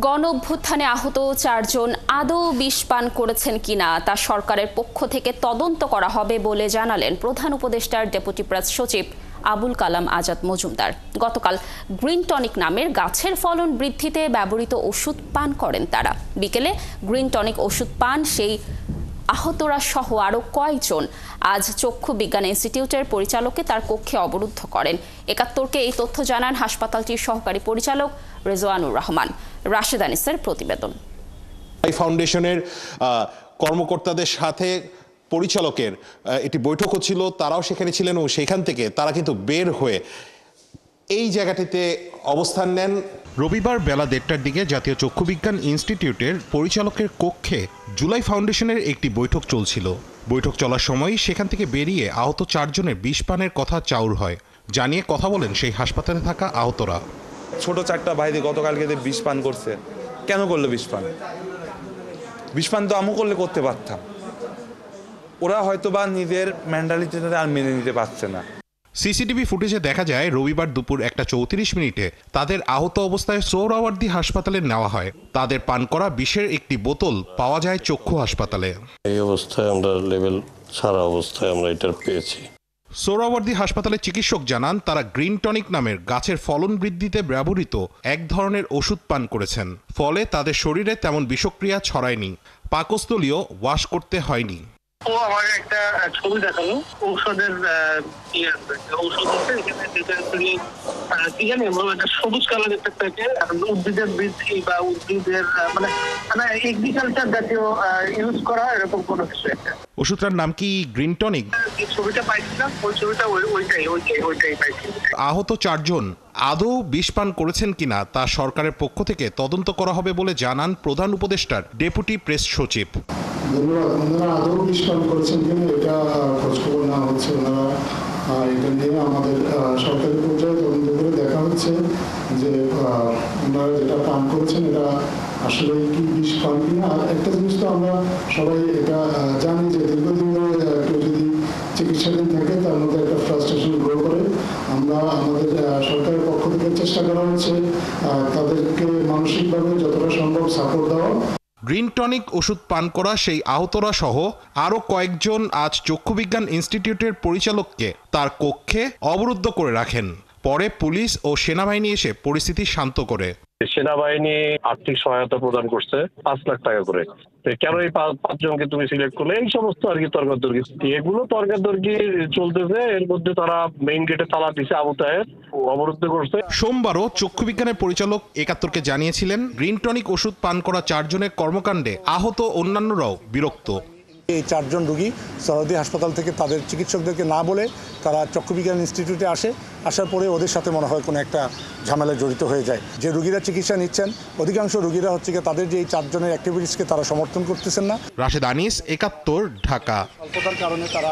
গণ অভ্যুত্থানে আহত 4 জন আদৌ বিষ পান করেছেন কিনা তা সরকারের পক্ষ থেকে তদন্ত করা হবে বলে জানালেন প্রধান উপদেষ্টার ডেপুটি প্রেস সচিব আবুল কালাম আজাদ মজুমদার। গতকাল গ্রিন টনিক নামের গাছের ফলন বৃদ্ধিতে ব্যবহৃত ওষুধ পান করেন তারা। বিকেলে গ্রিন টনিক ওষুধ পান সেই আহতরা সহ আরও কয়েকজন আজ চক্ষু বিজ্ঞান ইনস্টিটিউটের পরিচালককে তার কক্ষে অবরুদ্ধ করেন। ৭১কে এই তথ্য জানান হাসপাতালটির সহকারী পরিচালক রেজওয়ানুর রহমান। রাশেদ আনিসের প্রতিবেদন। এই ফাউন্ডেশনের কর্মকর্তাদের সাথে পরিচালকের একটি বৈঠক হচ্ছিল, তারাও সেখানে ছিলেন ও সেখান থেকে তারা কিন্তু বের হয়ে এই জায়গাটিতে অবস্থান নেন। রবিবার বেলা ১:৩০টার দিকে জাতীয় চক্ষু বিজ্ঞান ইনস্টিটিউটের পরিচালকের কক্ষে জুলাই ফাউন্ডেশনের একটি বৈঠক চলছিল। বৈঠক চলার সময় সেখান থেকে বেরিয়ে আহত 4 জনের বিষ পানের কথা চাউর হয় জানিয়ে কথা বলেন সেই হাসপাতালে থাকা আহতরা। ছোট 4টা ভাইদের গতকালকে বিষ পান করছে। কেন করলো বিষ পান? বিষ পান তো আমও করলে করতে পারতাম। ওরা হয়তো বা নিজের মেন্টালিটিতে আর মেনে নিতে পারছে না। সিসিটিভি ফুটেজে দেখা যায় রবিবার দুপুর 1:34 তাদের আহত অবস্থায় সোহরাওয়ার্দী হাসপাতালে নেওয়া হয়। তাদের পান করা বিষের একটি বোতল পাওয়া যায় চক্ষু হাসপাতালে। এই অবস্থায় আমরা লেভেল ছাড়া অবস্থায় আমরা এটা পেয়েছি। সোহরাওয়ার্দী হাসপাতালের চিকিৎসক জানান তারা গ্রিন টনিক নামের গাছের ফলন বৃদ্ধিতে ব্যবহৃত এক ধরনের ওষুধ পান করেছেন। ফলে তাদের শরীরে তেমন বিষক্রিয়া ছড়ায়নি, পাকস্থলীও ওয়াশ করতে হয়নি। ও আমাকে একটা ছবি দেখালো ঔষধের ঔষধ আছে এখানে একটা সবুজ কালারের থাকে উদ্ভিদের বৃদ্ধি বা উদ্ভিদের মানে এগ্রিকালচার জাতীয় ইউজ করা এরকম কোনো কিছু একটা। ওষুধটার নাম কি গ্রিন টনিক? ছবিটা পাইছিলাম ওই ছবিটা ওইটাই পাইছি। আহত 4 জন আদৌ বিষ পান করেছেন কিনা তা সরকারের পক্ষ থেকে তদন্ত করা হবে বলে জানান প্রধান উপদেষ্টার ডেপুটি প্রেস সচিব। ধন্যবাদ। ওনারা আদৌ বিষ পান করেছেন কিনা এটা খোঁজখবর না হচ্ছে। ওনারা এটা নিয়ে আমাদের সরকারি পর্যায়ে তদন্ত করে দেখা হচ্ছে যে ওনারা যেটা পান করেছেন এটা আসলে কি বিষ পান কিনা। আর একটা জিনিস তো আমরা সবাই এটা জানি যে দীর্ঘদিন ধরে কেউ যদি চিকিৎসাধীন থাকে তার মধ্যে একটা ফ্রাস্ট্রেশন গ্রো করে। আমরা আমাদের সরকারের পক্ষ থেকে চেষ্টা করা হচ্ছে তাদেরকে মানসিকভাবে যতটা সম্ভব সাপোর্ট দেওয়া। গ্রিন টনিক ওষুধ পান করা সেই আহতরা সহ আরও কয়েকজন আজ চক্ষুবিজ্ঞান ইনস্টিটিউটের পরিচালককে তার কক্ষে অবরুদ্ধ করে রাখেন। পরে পুলিশ ও সেনাবাহিনী এসে পরিস্থিতি শান্ত করে। সেনাবাহিনী আর্থিক সহায়তা প্রদান করছে 5 লাখ টাকা করে। কেন এই 5 জনকে তুমি সিলেক্ট করলে? এই সমস্ত আর কি তর্কাতর্কি, এগুলো তর্কাতর্কি চলতেছে। এর মধ্যে তারা মেইন গেটে তালা দিছে, আবু তাহের অবরুদ্ধ করছে। সোমবারও চক্ষু বিজ্ঞানের পরিচালক ৭১কে জানিয়েছিলেন গ্রিন টনিক ওষুধ পান করা 4 জনের কর্মকাণ্ডে আহত অন্যান্যরাও বিরক্ত। এই 4 জন রোগী সোহরাওয়ার্দী হাসপাতাল থেকে তাদের চিকিৎসকদেরকে না বলে তারা চক্ষুবিজ্ঞান ইনস্টিটিউটে আসার পরে ওদের সাথে মনে হয় কোনো একটা ঝামেলায় জড়িত হয়ে যায়। যে রোগীরা চিকিৎসা নিচ্ছেন অধিকাংশ রোগীরা হচ্ছে তাদের যে এই 4 জনের অ্যাক্টিভিটিসকে তারা সমর্থন করতেছেন না। রাশেদ আনিস, ৭১, ঢাকা। অল্পতার কারণে তারা